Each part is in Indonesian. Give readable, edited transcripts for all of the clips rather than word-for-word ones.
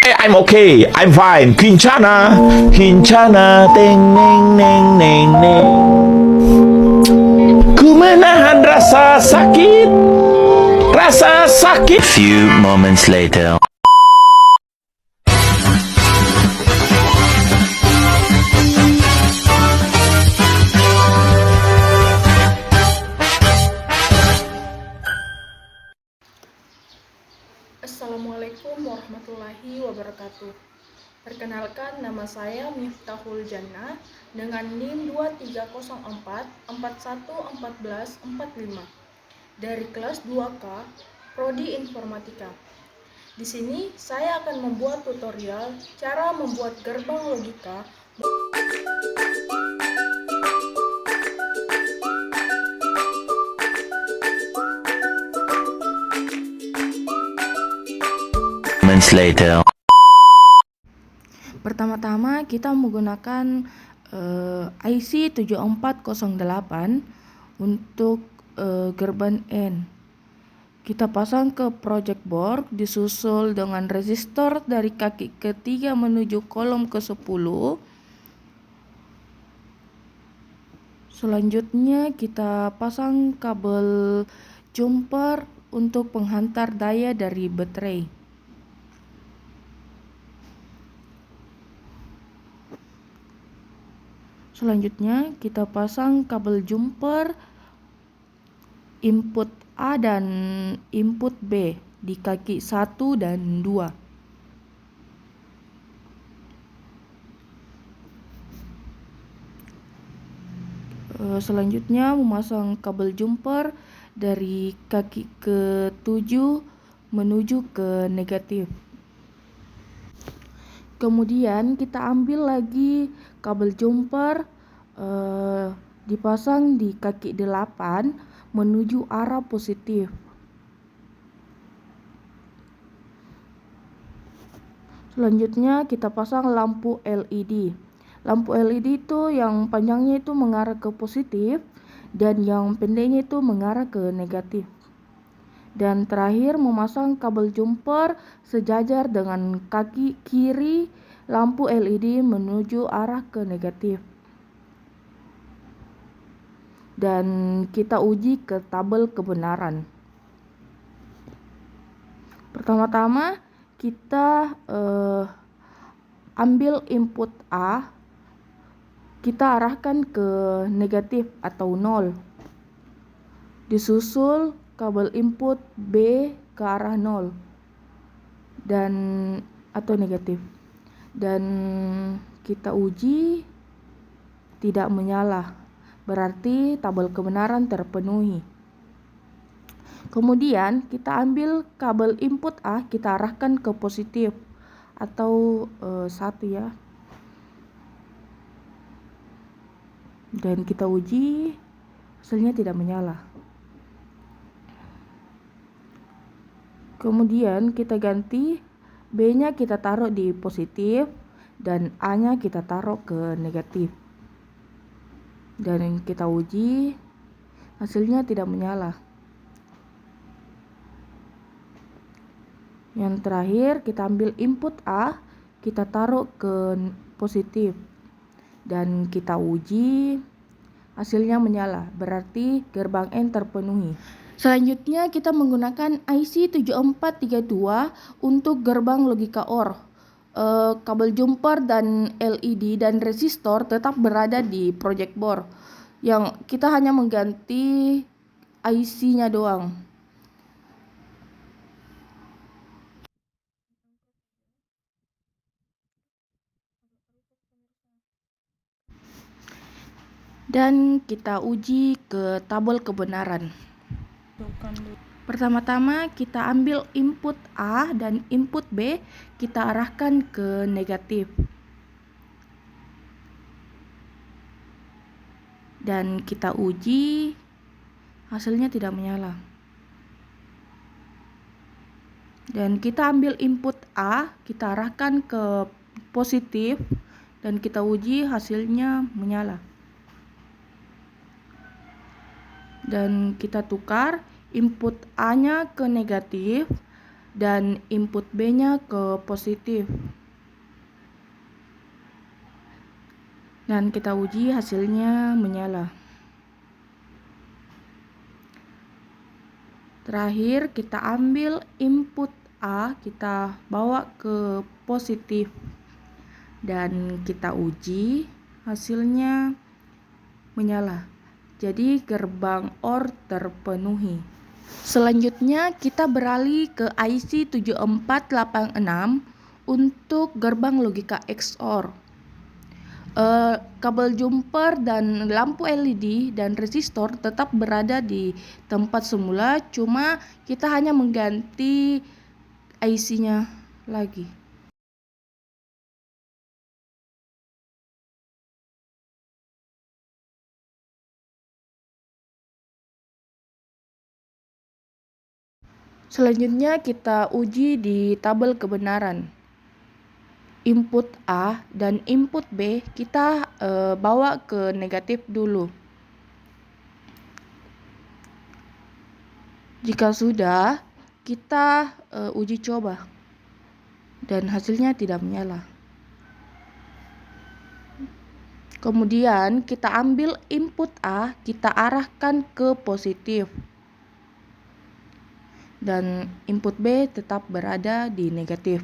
I'm okay, I'm fine. Kincana, kincana, teng neng neng neng neng. Ku menahan rasa sakit, rasa sakit. Few moments later. Assalamualaikum warahmatullahi wabarakatuh. Perkenalkan, nama saya Miftahul Jannah dengan NIM 2304411445 dari kelas 2K Prodi Informatika. Di sini saya akan membuat tutorial cara membuat gerbang logika Moments later. Pertama-tama kita menggunakan IC 7408 untuk gerbang N. Kita pasang ke project board, disusul dengan resistor dari kaki ketiga menuju kolom ke-10. Selanjutnya kita pasang kabel jumper untuk penghantar daya dari baterai. Selanjutnya kita pasang kabel jumper input A dan input B di kaki 1 dan 2. Selanjutnya memasang kabel jumper dari kaki ke-7 menuju ke negatif. Kemudian kita ambil lagi kabel jumper dipasang di kaki 8 menuju arah positif. Selanjutnya kita pasang lampu LED. Lampu LED itu yang panjangnya itu mengarah ke positif dan yang pendeknya itu mengarah ke negatif. Dan terakhir memasang kabel jumper sejajar dengan kaki kiri lampu LED menuju arah ke negatif. Dan kita uji ke tabel kebenaran. Pertama-tama kita ambil input A, kita arahkan ke negatif atau 0. Disusul kabel input B ke arah 0 dan atau negatif. Dan kita uji tidak menyala. Berarti tabel kebenaran terpenuhi. Kemudian kita ambil kabel input A, kita arahkan ke positif atau 1 ya. Dan kita uji, hasilnya tidak menyala. Kemudian kita ganti B-nya kita taruh di positif dan A-nya kita taruh ke negatif. Dan kita uji, hasilnya tidak menyala. Yang terakhir kita ambil input A, kita taruh ke positif dan kita uji, hasilnya menyala. Berarti gerbang N terpenuhi. Selanjutnya kita menggunakan IC 7432 untuk gerbang logika OR. Kabel jumper dan LED dan resistor tetap berada di project board. Yang kita hanya mengganti IC-nya doang. Dan kita uji ke tabel kebenaran. Pertama-tama kita ambil input A dan input B, kita arahkan ke negatif. Dan kita uji, hasilnya tidak menyala. Dan kita ambil input A, kita arahkan ke positif dan kita uji, hasilnya menyala. Dan kita tukar input A-nya ke negatif dan input B-nya ke positif. Dan kita uji hasilnya menyala. Terakhir kita ambil input A, kita bawa ke positif dan kita uji hasilnya menyala. Jadi gerbang OR terpenuhi. Selanjutnya kita beralih ke IC 7486 untuk gerbang logika XOR. Kabel jumper dan lampu LED dan resistor tetap berada di tempat semula, cuma kita hanya mengganti IC-nya lagi. Selanjutnya kita uji di tabel kebenaran. Input A dan input B kita bawa ke negatif dulu. Jika sudah, kita uji coba dan hasilnya tidak menyala. Kemudian kita ambil input A, kita arahkan ke positif dan input B tetap berada di negatif.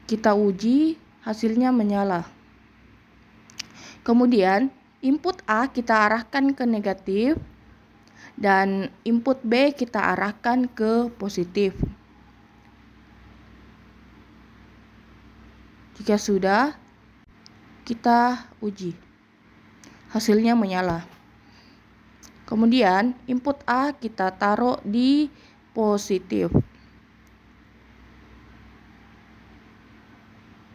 Kita uji hasilnya menyala. Kemudian input A kita arahkan ke negatif dan input B kita arahkan ke positif. Jika sudah, kita uji. Hasilnya menyala. Kemudian input A kita taruh di positif.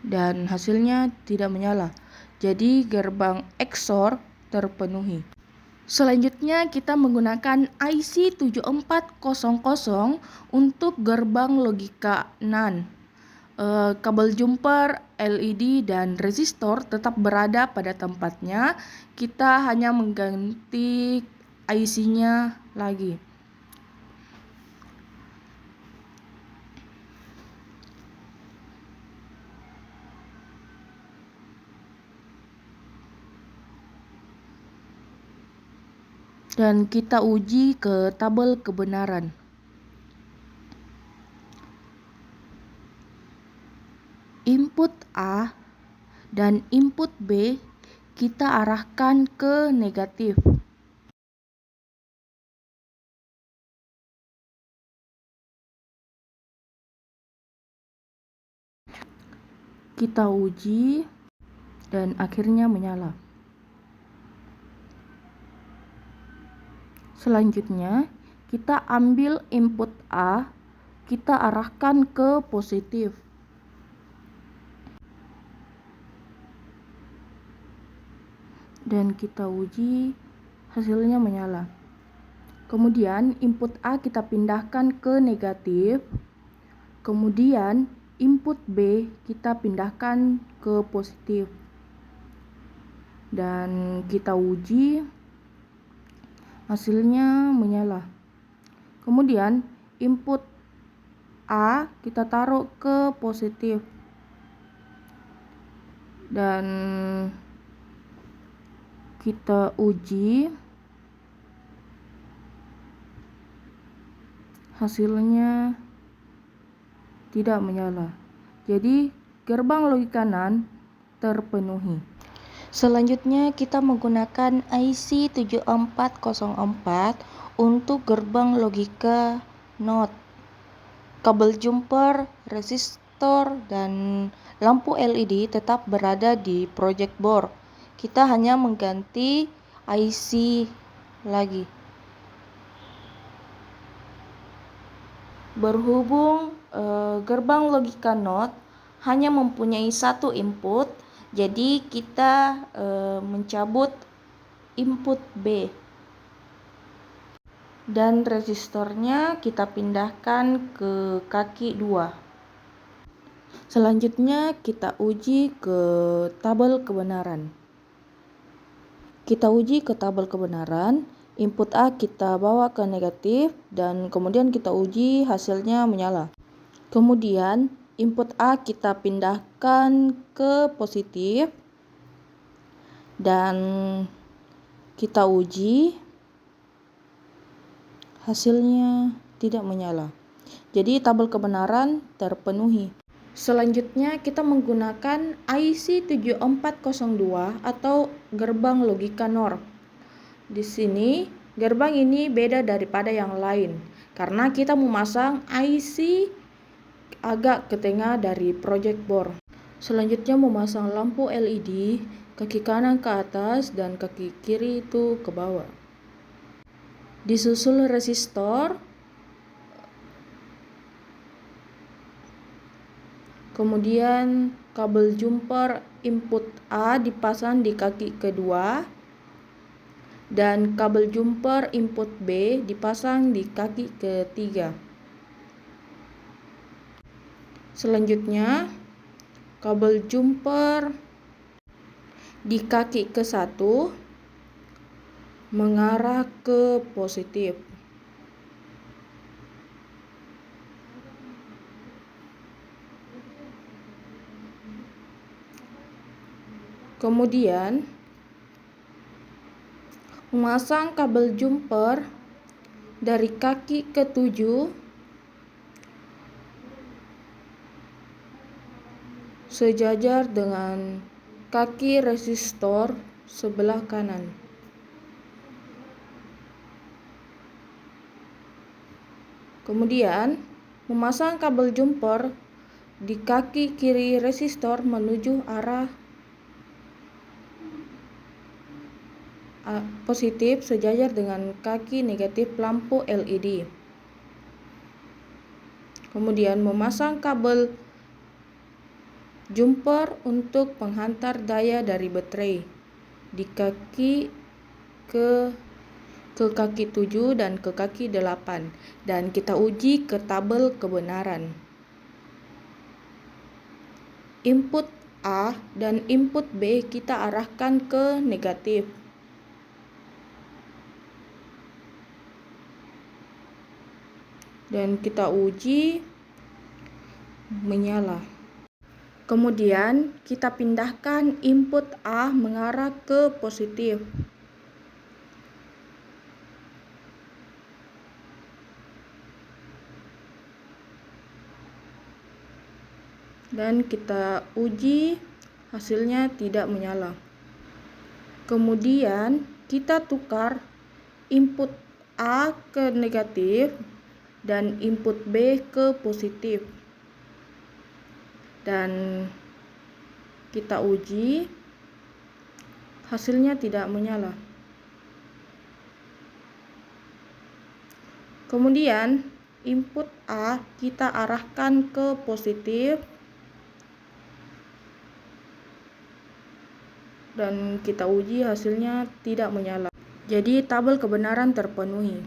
Dan hasilnya tidak menyala. Jadi gerbang XOR terpenuhi. Selanjutnya kita menggunakan IC 7400 untuk gerbang logika NAND. Kabel jumper, LED dan resistor tetap berada pada tempatnya. Kita hanya mengganti IC-nya lagi. Dan kita uji ke tabel kebenaran. Input A dan input B kita arahkan ke negatif. Kita uji dan akhirnya menyala. Selanjutnya, kita ambil input A, kita arahkan ke positif. Dan kita uji hasilnya menyala. Kemudian input A kita pindahkan ke negatif. Kemudian input B kita pindahkan ke positif. Dan kita uji hasilnya menyala. Kemudian input A kita taruh ke positif dan kita uji hasilnya tidak menyala. Jadi gerbang logika NAND terpenuhi. Selanjutnya kita menggunakan IC 7404 untuk gerbang logika NOT. Kabel jumper, resistor, dan lampu LED tetap berada di project board. Kita hanya mengganti IC lagi. Berhubung gerbang logika NOT hanya mempunyai satu input, jadi kita mencabut input B dan resistornya kita pindahkan ke kaki 2. Selanjutnya kita uji ke tabel kebenaran. Kita uji ke tabel kebenaran, input A kita bawa ke negatif dan kemudian kita uji hasilnya menyala. Kemudian input A kita pindahkan ke positif dan kita uji, hasilnya tidak menyala. Jadi tabel kebenaran terpenuhi. Selanjutnya kita menggunakan IC 7402 atau gerbang logika NOR. Di sini gerbang ini beda daripada yang lain karena kita memasang IC agak ke tengah dari project board. Selanjutnya memasang lampu LED, kaki kanan ke atas dan kaki kiri itu ke bawah. Disusul resistor, kemudian kabel jumper input A dipasang di kaki kedua dan kabel jumper input B dipasang di kaki ketiga. Selanjutnya kabel jumper di kaki ke-1 mengarah ke positif. Kemudian memasang kabel jumper dari kaki ke-7 sejajar dengan kaki resistor sebelah kanan. Kemudian memasang kabel jumper di kaki kiri resistor menuju arah positif sejajar dengan kaki negatif lampu LED. Kemudian memasang kabel jumper untuk penghantar daya dari baterai di kaki ke kaki 7 dan ke kaki 8 dan kita uji ke tabel kebenaran. Input A dan input B kita arahkan ke negatif. Dan kita uji menyala. Kemudian kita pindahkan input A mengarah ke positif. Dan kita uji, hasilnya tidak menyala. Kemudian kita tukar input A ke negatif dan input B ke positif. Dan kita uji, hasilnya tidak menyala. Kemudian input A kita arahkan ke positif dan kita uji, hasilnya tidak menyala. Jadi tabel kebenaran terpenuhi.